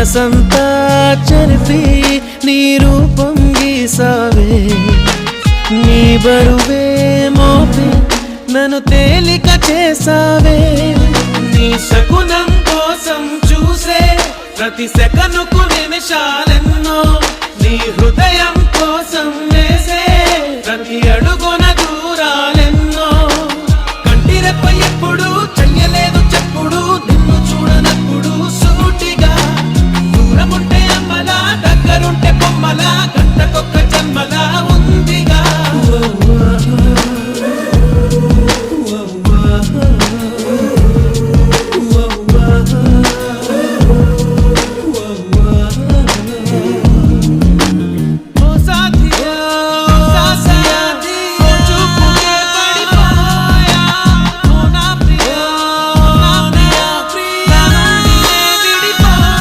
మనసంతా చెరిపి నీ రూపం గీసావే నీ బరువే మోపి నన్ను తేలిక చేసావే నీ శకునం కోసం చూసే ప్రతి సెకనుకు నిమిషాలెన్నో నీ హృదయం కోసం వేసే ప్రతి అడుగున దూరాలెన్నో కంటిరెప్ప ఎప్పుడు చెయ్యలేదు